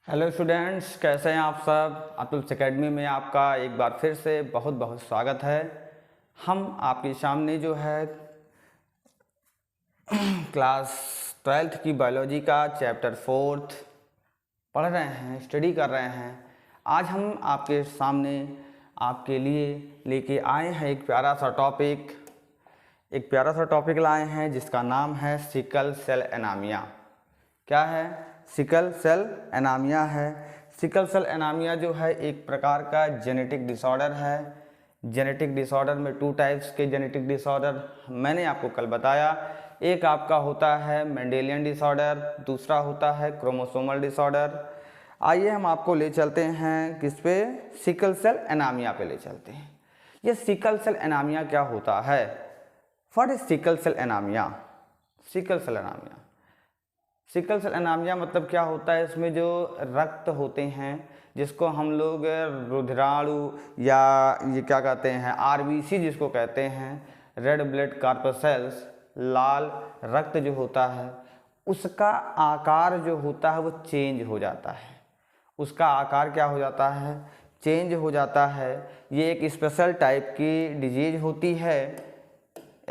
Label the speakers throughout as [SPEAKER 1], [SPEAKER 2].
[SPEAKER 1] Hello students, कैसे हैं आप सब। अतुल्स एकेडमी में आपका एक बार फिर से बहुत बहुत स्वागत है। हम आपके सामने जो है क्लास 12th की बायोलॉजी का चैप्टर 4 पढ़ रहे हैं, स्टडी कर रहे हैं। आज हम आपके सामने आपके लिए लेके आए हैं एक प्यारा सा टॉपिक लाए हैं जिसका नाम है सिकल सेल एनीमिया। क्या है? सिकल सेल एनीमिया है। सिकल सेल एनीमिया जो है एक प्रकार का जेनेटिक डिसऑर्डर है। जेनेटिक डिसऑर्डर में 2 टाइप्स के जेनेटिक डिसऑर्डर मैंने आपको कल बताया। एक आपका होता है मेंडेलियन डिसऑर्डर, दूसरा होता है क्रोमोसोमल डिसऑर्डर। आइए हम आपको ले चलते हैं किस पे? सिकल सेल एनीमिया पे ले चलते हैं। ये सिकल सेल एनीमिया क्या होता है? What is sickle cell anaemia? Sickle cell anaemia, sickle cell anaemia मतलब क्या होता है? इसमें जो रक्त होते हैं जिसको हम लोग रुधिराणु या ये क्या कहते हैं, आरबीसी जिसको कहते हैं, रेड ब्लड कॉर्पसेल्स, लाल रक्त जो होता है उसका आकार जो होता है वो चेंज हो जाता है। उसका आकार क्या हो जाता है? चेंज हो जाता है। ये एक स्पेशल टाइप की डिजीज होती है।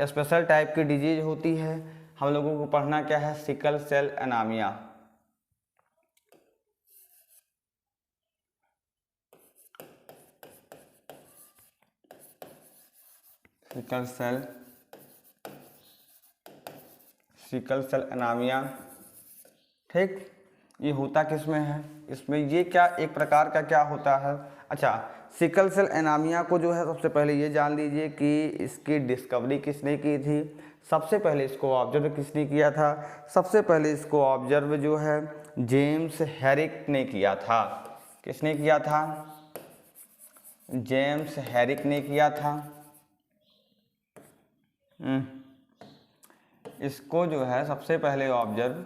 [SPEAKER 1] स्पेशल टाइप की डिजीज होती है। हम लोगों को पढ़ना क्या है? Sickle cell anaemia. Sickle cell anaemia, ठीक। ये होता किस में है? इसमें ये क्या एक प्रकार का क्या होता है? अच्छा, सिकल सेल एनीमिया को जो है सबसे पहले ये जान लीजिए कि इसकी डिस्कवरी किसने की थी। सबसे पहले इसको ऑब्जर्व किसने किया था? सबसे पहले इसको ऑब्जर्व जो है जेम्स हेरिक ने किया था। किसने किया था? जेम्स हेरिक ने किया था। इसको जो है सबसे पहले ऑब्जर्व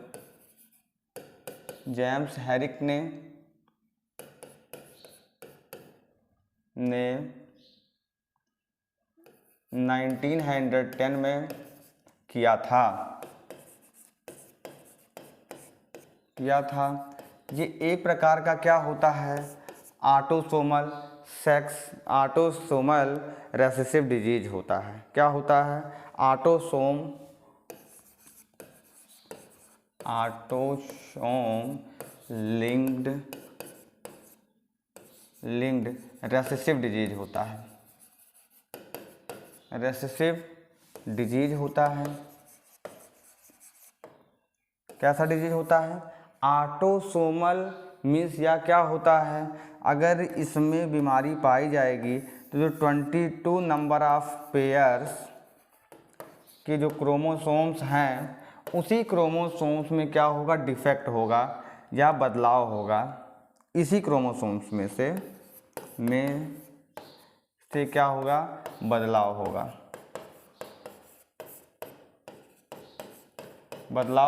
[SPEAKER 1] जेम्स हेरिक ने 1910 में किया था। ये एक प्रकार का क्या होता है? ऑटोसोमल रेसेसिव डिजीज होता है। क्या होता है? ऑटोसोम लिंक्ड रेसेसिव डिजीज होता है। रेसेसिव डिजीज होता है। कैसा डिजीज होता है? ऑटोसोमल मीन्स या क्या होता है? अगर इसमें बीमारी पाई जाएगी तो जो 22 नंबर ऑफ पेयर्स के जो क्रोमोसोम्स हैं उसी क्रोमोसोम्स में क्या होगा? डिफेक्ट होगा या बदलाव होगा। इसी क्रोमोसोम्स में से क्या होगा? बदलाव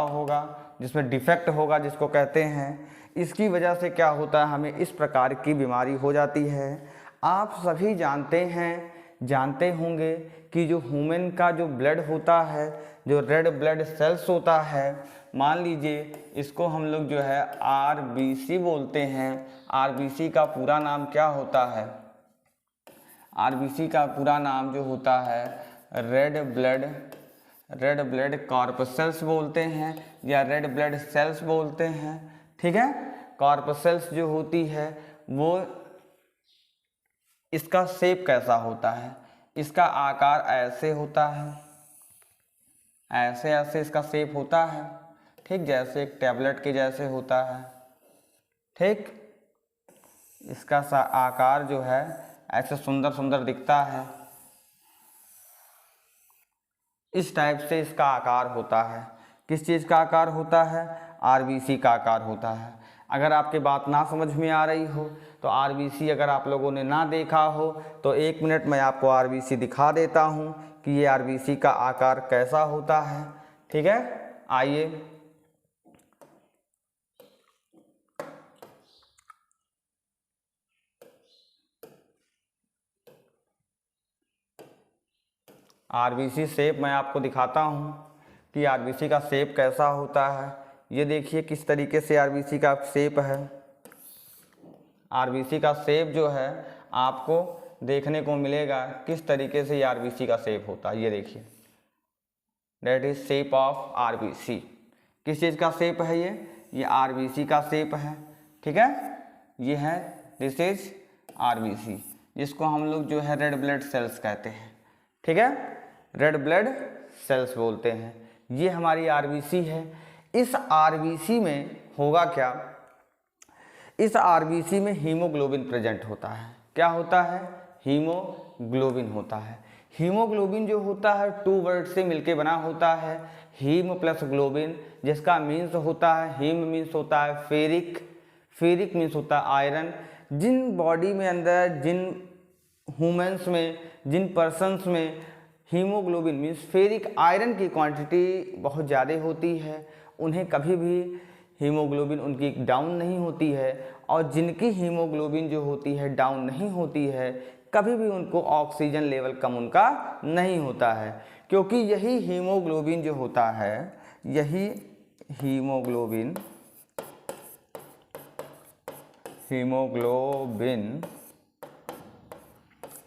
[SPEAKER 1] होगा जिसमें डिफेक्ट होगा जिसको कहते हैं। इसकी वजह से क्या होता है? हमें इस प्रकार की बीमारी हो जाती है। आप सभी जानते होंगे कि जो ह्यूमन का जो ब्लड होता है, जो रेड ब्लड सेल्स होता है, मान लीजिए इसको हम लोग जो है आरबीसी बोलते हैं। आरबीसी का पूरा नाम क्या होता है? आरबीसी का पूरा नाम जो होता है रेड ब्लड कॉर्पसेल्स बोलते हैं या रेड ब्लड सेल्स बोलते हैं, ठीक है। कॉर्पसेल्स जो होती है वो, इसका शेप कैसा होता है? इसका आकार ऐसे होता है, ऐसे इसका शेप होता है, ठीक, जैसे एक टैबलेट के जैसे होता है, ठीक। इसका आकार जो है ऐसे सुंदर सुंदर दिखता है। इस टाइप से इसका आकार होता है। किस चीज़ का आकार होता है? आरबीसी का आकार होता है। अगर आपके बात ना समझ में आ रही हो तो आरबीसी अगर आप लोगों ने ना देखा हो तो 1 मिनट मैं आपको आरबीसी दिखा देता हूँ कि ये आरबीसी का आकार कैसा होता है, ठीक है। आइए, आरबीसी शेप मैं आपको दिखाता हूँ कि आरबीसी का शेप कैसा होता है। ये देखिए किस तरीके से आरबीसी का शेप है। आरबीसी का शेप जो है आपको देखने को मिलेगा किस तरीके से ये आरबीसी का शेप होता है। ये देखिए, that is shape of RBC. किस चीज़ का शेप है ये आरबीसी का शेप है। ठीक है, ये है दिस इज आरबीसी, जिसको हम लोग जो है रेड ब्लड सेल्स कहते हैं। ठीक है, रेड ब्लड सेल्स बोलते हैं। ये हमारी आरबीसी है। इस आरबीसी में होगा क्या, इस आरबीसी में हीमोग्लोबिन प्रेजेंट होता है। क्या होता है, हीमोग्लोबिन होता है। हीमोग्लोबिन जो होता है 2 वर्ड से मिलके बना होता है, हीम प्लस ग्लोबिन, जिसका मीन्स होता है, हीम मीन्स होता है फेरिक, फेरिक मीन्स होता है आयरन। जिन बॉडी में अंदर, जिन ह्यूमंस में, जिन पर्सन्स में हीमोग्लोबिन मीन्स फेरिक आयरन की क्वांटिटी बहुत ज़्यादा होती है, उन्हें कभी भी हीमोग्लोबिन उनकी डाउन नहीं होती है। और जिनकी हीमोग्लोबिन जो होती है डाउन नहीं होती है, कभी भी उनको ऑक्सीजन लेवल कम उनका नहीं होता है, क्योंकि यही हीमोग्लोबिन जो होता है, यही हीमोग्लोबिन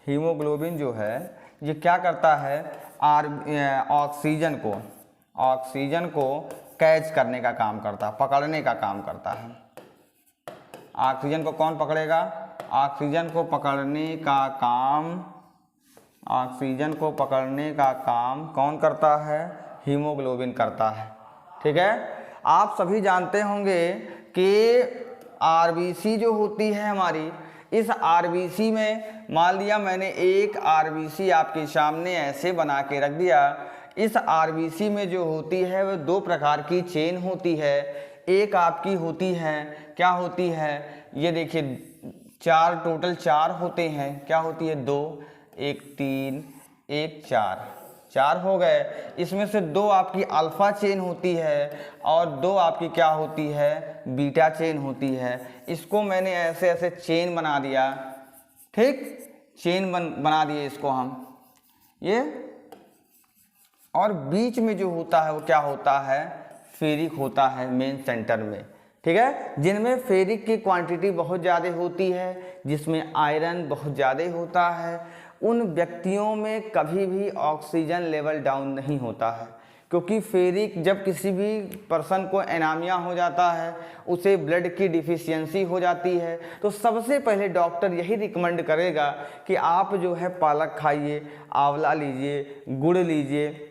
[SPEAKER 1] हीमोग्लोबिन जो है ये क्या करता है, ऑक्सीजन को कैच करने का काम करता है, पकड़ने का काम करता है। ऑक्सीजन को कौन पकड़ेगा, ऑक्सीजन को पकड़ने का काम कौन करता है, हीमोग्लोबिन करता है। ठीक है, आप सभी जानते होंगे कि आरबीसी जो होती है हमारी, इस आरबीसी में मान लिया मैंने एक आरबीसी आपके सामने ऐसे बना के रख दिया। इस आरबीसी में जो होती है वह 2 प्रकार की चेन होती है। एक आपकी होती है, क्या होती है, ये देखिए 4, टोटल 4 होते हैं। क्या होती है, 2, 1 3, 1 4, 4 हो गए। इसमें से 2 आपकी अल्फा चेन होती है और 2 आपकी क्या होती है, बीटा चेन होती है। इसको मैंने ऐसे ऐसे चेन बना दिया। ठीक, चेन बना दिए इसको हम ये, और बीच में जो होता है वो क्या होता है, फेरिक होता है मेन सेंटर में। ठीक है, जिनमें फेरिक की क्वांटिटी बहुत ज़्यादा होती है, जिसमें आयरन बहुत ज़्यादा होता है, उन व्यक्तियों में कभी भी ऑक्सीजन लेवल डाउन नहीं होता है। क्योंकि फेरिक, जब किसी भी पर्सन को एनीमिया हो जाता है, उसे ब्लड की डिफिशियंसी हो जाती है, तो सबसे पहले डॉक्टर यही रिकमेंड करेगा कि आप जो है पालक खाइए, आंवला लीजिए, गुड़ लीजिए,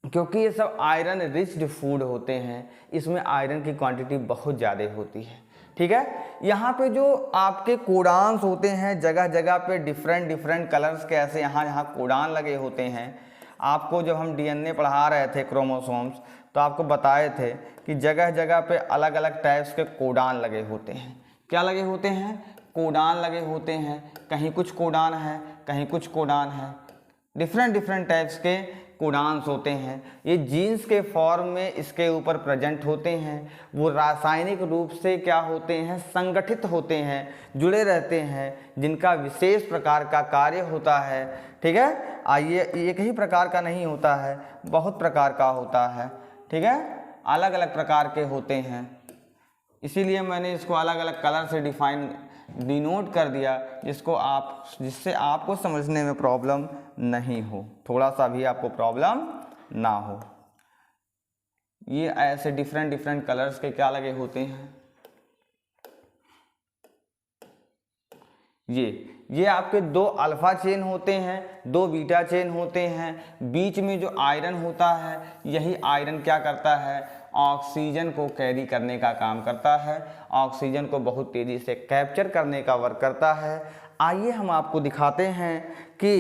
[SPEAKER 1] क्योंकि ये सब आयरन रिच्ड फूड होते हैं। इसमें आयरन की क्वांटिटी बहुत ज़्यादा होती है। ठीक है, यहाँ पे जो आपके कोडान्स होते हैं, जगह जगह पे डिफरेंट कलर्स के ऐसे यहाँ कोडान लगे होते हैं। आपको जब हम डीएनए पढ़ा रहे थे, क्रोमोसोम्स, तो आपको बताए थे कि जगह जगह पे अलग अलग टाइप्स के कोडान लगे होते हैं। क्या लगे होते हैं, कोडान लगे होते हैं। कहीं कुछ कोडान है, कहीं कुछ कोडान है, डिफरेंट टाइप्स के कोडान्स होते हैं। ये जीन्स के फॉर्म में इसके ऊपर प्रेजेंट होते हैं। वो रासायनिक रूप से क्या होते हैं, संगठित होते हैं, जुड़े रहते हैं, जिनका विशेष प्रकार का कार्य होता है। ठीक है, आइए, एक ही प्रकार का नहीं होता है, बहुत प्रकार का होता है। ठीक है, अलग अलग प्रकार के होते हैं, इसीलिए मैंने इसको अलग अलग कलर से डिनोट कर दिया, जिससे आपको समझने में प्रॉब्लम नहीं हो, थोड़ा सा भी आपको प्रॉब्लम ना हो। ये ऐसे डिफरेंट कलर्स के क्या लगे होते हैं, ये आपके 2 अल्फा चेन होते हैं, 2 बीटा चेन होते हैं। बीच में जो आयरन होता है, यही आयरन क्या करता है, ऑक्सीजन को कैरी करने का काम करता है, ऑक्सीजन को बहुत तेज़ी से कैप्चर करने का वर्क करता है। आइए हम आपको दिखाते हैं कि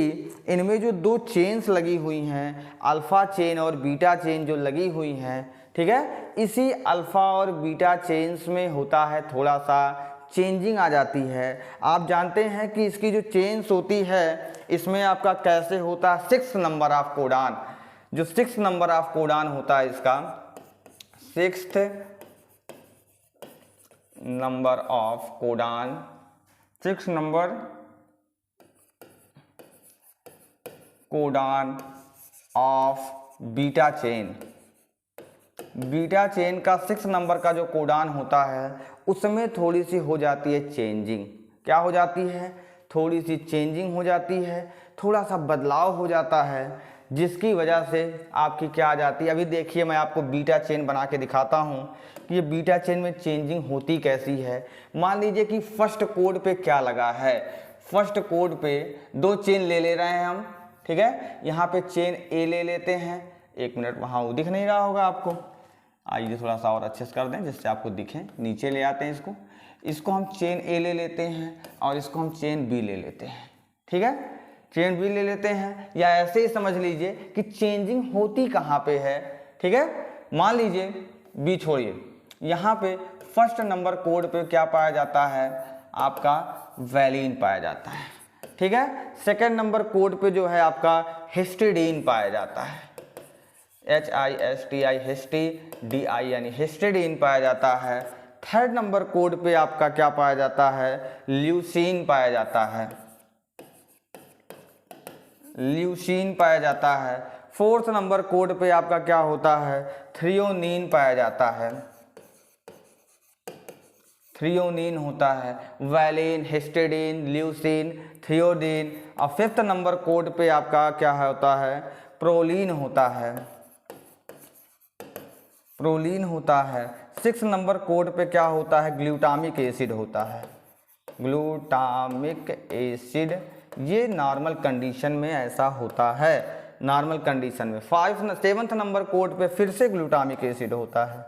[SPEAKER 1] इनमें जो 2 चेन्स लगी हुई हैं, अल्फ़ा चेन और बीटा चेन जो लगी हुई हैं, ठीक है, इसी अल्फ़ा और बीटा चेन्स में होता है थोड़ा सा चेंजिंग आ जाती है। आप जानते हैं कि इसकी जो चेन्स होती है, इसमें आपका कैसे होता है, 6 नंबर ऑफ कोडान, जो 6 नंबर ऑफ कोडान होता है, इसका 6th number of codon, 6 number codon of beta chain. Beta chain का 6 नंबर का जो कोडान होता है, उसमें थोड़ी सी हो जाती है चेंजिंग। क्या हो जाती है, थोड़ी सी चेंजिंग हो जाती है, थोड़ा सा बदलाव हो जाता है, जिसकी वजह से आपकी क्या आ जाती है। अभी देखिए मैं आपको बीटा चेन बना के दिखाता हूँ कि ये बीटा चेन में चेंजिंग होती कैसी है। मान लीजिए कि फर्स्ट कोड पे क्या लगा है, फर्स्ट कोड पे 2 चेन ले रहे हैं हम, ठीक है। यहाँ पे चेन ए ले लेते हैं, 1 मिनट, वहाँ वो दिख नहीं रहा होगा आपको, आइए थोड़ा सा और अच्छे से कर दें जिससे आपको दिखे। नीचे ले आते हैं इसको हम चेन ए ले लेते हैं और इसको हम चेन बी ले लेते हैं, ठीक है। चेन बी ले लेते हैं, या ऐसे ही समझ लीजिए कि चेंजिंग होती कहाँ पे है, ठीक है। मान लीजिए बी छोड़िए, यहाँ पे फर्स्ट नंबर कोड पे क्या पाया जाता है, आपका वैलीन पाया जाता है, ठीक है। सेकंड नंबर कोड पे जो है आपका हिस्टिडीन पाया जाता है, HISTI हिस्टिडाई यानी हिस्टिडीन पाया जाता है। थर्ड नंबर कोड पे आपका क्या पाया जाता है, ल्यूसीन पाया जाता है, ल्यूसीन पाया जाता है। फोर्थ नंबर कोड पे आपका क्या होता है, थ्रियोनीन पाया जाता है, थ्रियोनीन होता है। Valine, histidine, leucine, threonine. और फिफ्थ नंबर कोड पे आपका क्या होता है, प्रोलीन होता है, प्रोलीन होता है। 6 नंबर कोड पे क्या होता है, ग्लूटामिक एसिड होता है, ग्लूटामिक एसिड। ये नॉर्मल कंडीशन में ऐसा होता है, नॉर्मल कंडीशन में। 7th नंबर कोड पे फिर से ग्लूटामिक एसिड होता है,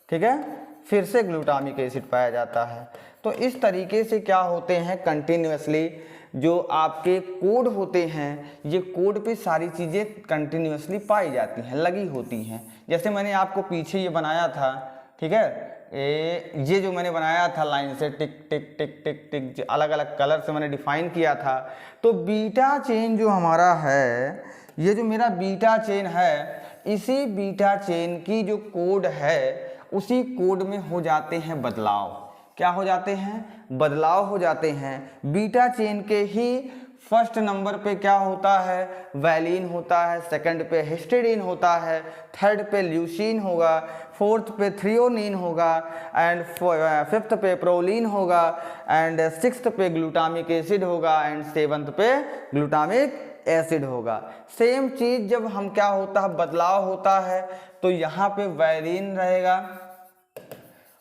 [SPEAKER 1] ठीक है, फिर से ग्लूटामिक एसिड पाया जाता है। तो इस तरीके से क्या होते हैं, कंटिन्यूसली जो आपके कोड होते हैं, ये कोड पे सारी चीज़ें कंटिन्यूसली पाई जाती हैं, लगी होती हैं। जैसे मैंने आपको पीछे ये बनाया था, ठीक है, ये जो मैंने बनाया था लाइन से टिक टिक टिक टिक टिक, अलग अलग कलर से मैंने डिफाइन किया था। तो बीटा चेन जो हमारा है, ये जो मेरा बीटा चेन है, इसी बीटा चेन की जो कोड है, उसी कोड में हो जाते हैं बदलाव। क्या हो जाते हैं, बदलाव हो जाते हैं। बीटा चेन के ही फर्स्ट नंबर पे क्या होता है, वैलीन होता है, सेकंड पे हिस्टिडीन होता है, थर्ड पे ल्यूसीन होगा, फोर्थ पे थ्रियोनीन होगा, एंड फिफ्थ पे प्रोलीन होगा, एंड सिक्स्थ पे ग्लूटामिक एसिड होगा, एंड सेवंथ पे ग्लूटामिक एसिड होगा। सेम चीज जब हम क्या होता है, बदलाव होता है, तो यहाँ पे वैलीन रहेगा,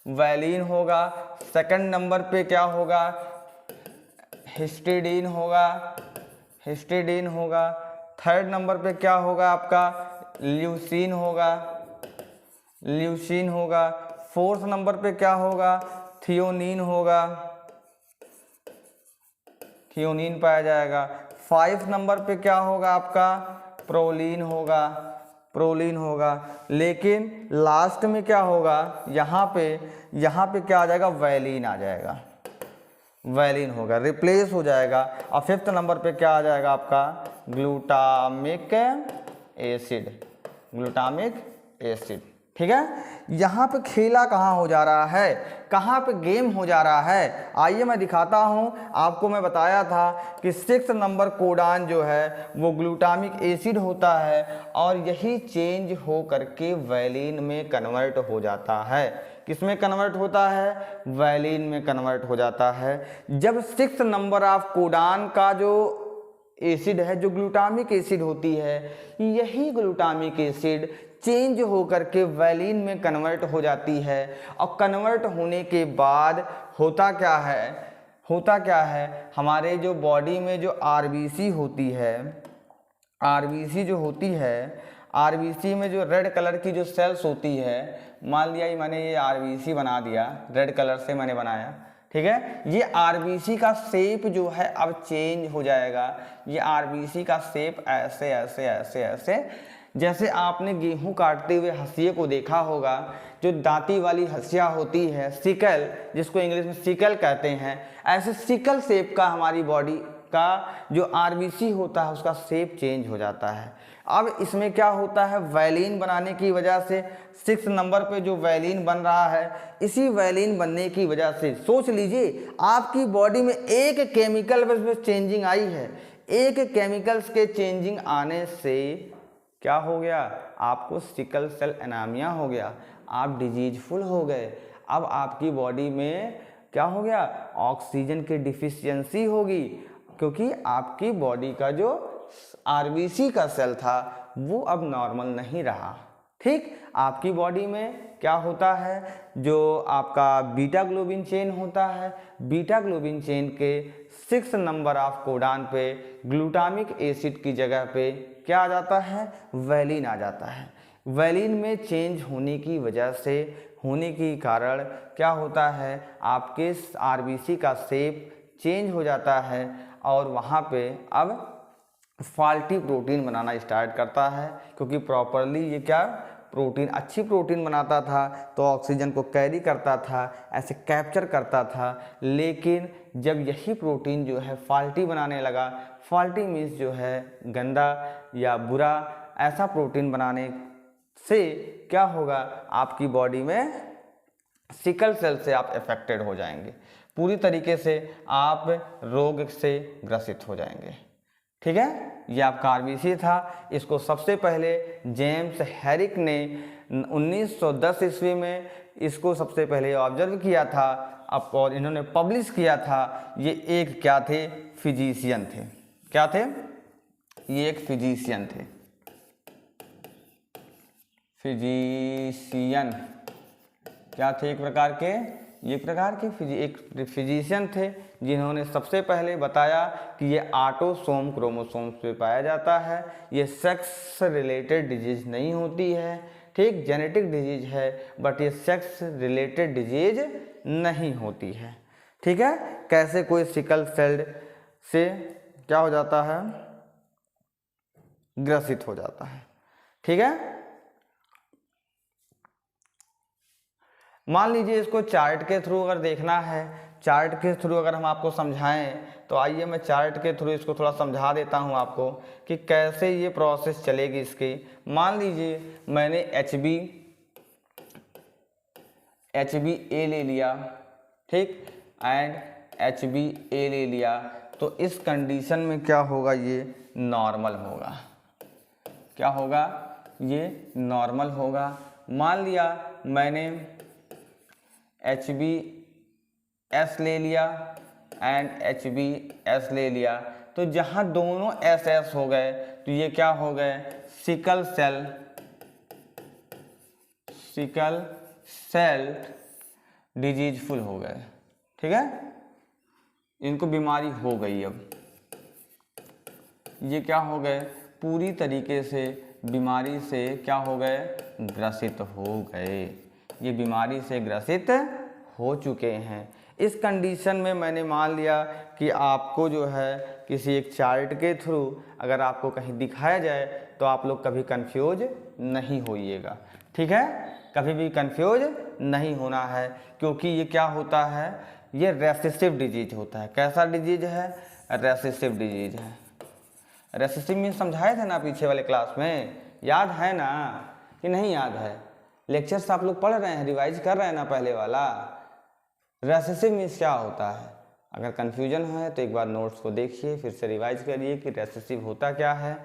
[SPEAKER 1] वैलीन होगा। सेकंड नंबर पे क्या होगा, हिस्टिडीन होगा, हिस्टिडीन होगा। थर्ड नंबर पे क्या होगा आपका, ल्यूसीन होगा, ल्यूसीन होगा। फोर्थ नंबर पे क्या होगा, थियोनीन होगा, थियोनीन पाया जाएगा। 5th नंबर पे क्या होगा आपका, प्रोलीन होगा, प्रोलीन होगा। लेकिन लास्ट में क्या होगा, यहाँ पे क्या आ जाएगा, वैलीन आ जाएगा, वैलीन होगा, रिप्लेस हो जाएगा। और 5th नंबर पे क्या आ जाएगा आपका, ग्लूटामिक एसिड, ग्लूटामिक एसिड, ठीक है। यहाँ पे खेला कहाँ हो जा रहा है, कहाँ पे गेम हो जा रहा है, आइए मैं दिखाता हूँ आपको। मैं बताया था कि 6th नंबर कोडान जो है वो ग्लूटामिक एसिड होता है, और यही चेंज हो करके वैलीन में कन्वर्ट हो जाता है। किसमें कन्वर्ट होता है, वैलीन में कन्वर्ट हो जाता है। जब 6th नंबर ऑफ कोडान का जो एसिड है, जो ग्लूटामिक एसिड होती है, यही ग्लूटामिक एसिड चेंज हो करके वैलीन में कन्वर्ट हो जाती है। और कन्वर्ट होने के बाद होता क्या है, होता क्या है, हमारे जो बॉडी में जो आरबीसी होती है, आरबीसी जो होती है, आरबीसी में जो रेड कलर की जो सेल्स होती है, मान लिया मैंने ये आरबीसी बना दिया, रेड कलर से मैंने बनाया, ठीक है। ये आरबीसी का शेप जो है अब चेंज हो जाएगा। ये आरबीसी का शेप ऐसे ऐसे ऐसे ऐसे, जैसे आपने गेहूं काटते हुए हंसिये को देखा होगा, जो दांती वाली हंसिया होती है, सिकल, जिसको इंग्लिश में सिकल कहते हैं, ऐसे सिकल शेप का हमारी बॉडी का जो आरबीसी होता है उसका शेप चेंज हो जाता है। अब इसमें क्या होता है, वैलीन बनाने की वजह से 6 नंबर पे जो वैलीन बन रहा है, इसी वैलीन बनने की वजह से सोच लीजिए आपकी बॉडी में एक केमिकल में चेंजिंग आई है। एक केमिकल्स के चेंजिंग आने से क्या हो गया, आपको सिकल सेल एनीमिया हो गया, आप डिजीजफुल हो गए। अब आपकी बॉडी में क्या हो गया, ऑक्सीजन की डिफिशियंसी होगी, क्योंकि आपकी बॉडी का जो आरबीसी का सेल था वो अब नॉर्मल नहीं रहा। ठीक, आपकी बॉडी में क्या होता है, जो आपका बीटा ग्लोबिन चेन होता है, बीटा ग्लोबिन चेन के 6 नंबर ऑफ कोडान पे ग्लूटामिक एसिड की जगह पे क्या आ जाता है, वैलिन आ जाता है। वैलिन में चेंज होने की वजह से, होने के कारण क्या होता है, आपके आरबीसी का शेप चेंज हो जाता है और वहाँ पे अब फॉल्टी प्रोटीन बनाना स्टार्ट करता है, क्योंकि प्रॉपरली ये क्या प्रोटीन, अच्छी प्रोटीन बनाता था तो ऑक्सीजन को कैरी करता था, ऐसे कैप्चर करता था। लेकिन जब यही प्रोटीन जो है फॉल्टी बनाने लगा, फॉल्टी मीन्स जो है गंदा या बुरा, ऐसा प्रोटीन बनाने से क्या होगा, आपकी बॉडी में सिकल सेल से आप अफेक्टेड हो जाएंगे, पूरी तरीके से आप रोग से ग्रसित हो जाएंगे। ठीक है, ये आपका आरबीसी था। इसको सबसे पहले जेम्स हैरिक ने 1910 ईस्वी में इसको सबसे पहले ऑब्जर्व किया था अब, और इन्होंने पब्लिश किया था। ये एक क्या थे, फिजिशियन थे। क्या थे, ये एक फिजिशियन थे, फिजिशियन क्या थे, एक प्रकार के, ये प्रकार के एक फिजिशियन थे जिन्होंने सबसे पहले बताया कि ये ऑटोसोम क्रोमोसोम्स पे पाया जाता है, ये सेक्स रिलेटेड डिजीज नहीं होती है। ठीक, जेनेटिक डिजीज है बट ये सेक्स रिलेटेड डिजीज नहीं होती है। ठीक है, कैसे कोई सिकल सेल से क्या हो जाता है, ग्रसित हो जाता है। ठीक है, मान लीजिए इसको चार्ट के थ्रू अगर देखना है, चार्ट के थ्रू अगर हम आपको समझाएं तो आइए मैं चार्ट के थ्रू इसको थोड़ा समझा देता हूं आपको कि कैसे ये प्रोसेस चलेगी इसकी। मान लीजिए मैंने एच बी ए ले लिया, ठीक, एंड एच बी ए ले लिया, तो इस कंडीशन में क्या होगा, ये नॉर्मल होगा। क्या होगा, ये नॉर्मल होगा। मान लिया मैंने HbS ले लिया एंड HbS ले लिया, तो जहाँ दोनों SS हो गए तो ये क्या हो गए, सिकल सेल डिजीजफुल हो गए। ठीक है, इनको बीमारी हो गई। अब ये क्या हो गए, पूरी तरीके से बीमारी से क्या हो गए, ग्रसित हो गए। ये बीमारी से ग्रसित हो चुके हैं। इस कंडीशन में मैंने मान लिया कि आपको जो है किसी एक चार्ट के थ्रू अगर आपको कहीं दिखाया जाए तो आप लोग कभी कंफ्यूज नहीं होइएगा। ठीक है, कभी भी कंफ्यूज नहीं होना है, क्योंकि ये क्या होता है, ये रेसेसिव डिजीज होता है। कैसा डिजीज है, रेसेसिव डिजीज है। रेसेसिव मीन्स समझाए थे ना पीछे वाले क्लास में, याद है ना कि नहीं याद है? लेक्चर्स आप लोग पढ़ रहे हैं, रिवाइज कर रहे हैं ना पहले वाला। रेसेसिव मीन्स क्या होता है, अगर कन्फ्यूजन है तो एक बार नोट्स को देखिए, फिर से रिवाइज करिए कि रेसेसिव होता क्या है।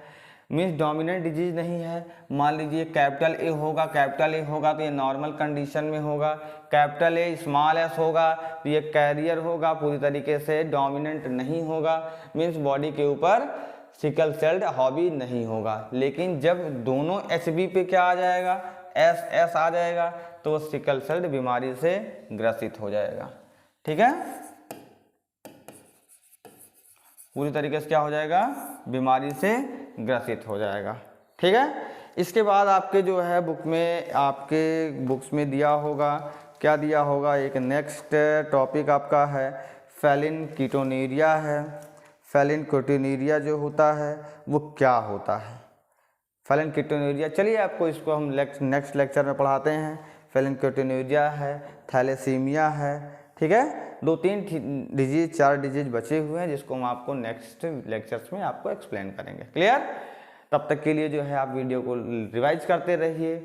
[SPEAKER 1] मीन्स डोमिनेंट डिजीज नहीं है। मान लीजिए कैपिटल ए होगा तो ये नॉर्मल कंडीशन में होगा, कैपिटल ए स्मॉल एस होगा तो ये कैरियर होगा, पूरी तरीके से डोमिनेंट नहीं होगा। मीन्स बॉडी के ऊपर सिकल सेल्ड हॉबी नहीं होगा। लेकिन जब दोनों HB पे क्या आ जाएगा, SS आ जाएगा, तो सिकल सेल्ड बीमारी से ग्रसित हो जाएगा। ठीक है, पूरी तरीके से क्या हो जाएगा, बीमारी से ग्रसित हो जाएगा। ठीक है, इसके बाद आपके जो है बुक में, आपके बुक्स में दिया होगा, क्या दिया होगा, एक नेक्स्ट टॉपिक आपका है फेलिन कीटोनीरिया है। फेलिन कीटोनीरिया जो होता है वो क्या होता है, फेलिन कीटोनीरिया, चलिए आपको इसको हम नेक्स्ट लेक्चर में पढ़ाते हैं। फेलिन कीटोनीरिया है, थैलेसीमिया है। ठीक है, 2-3 डिजीज 4 डिजीज बचे हुए हैं जिसको हम आपको नेक्स्ट लेक्चर्स में आपको एक्सप्लेन करेंगे। क्लियर? तब तक के लिए जो है आप वीडियो को रिवाइज करते रहिए,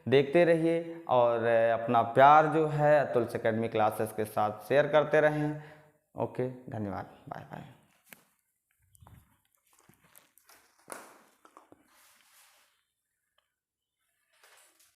[SPEAKER 1] देखते रहिए और अपना प्यार जो है अतुल्स एकेडमी क्लासेस के साथ शेयर करते रहें। ओके, धन्यवाद, बाय बाय।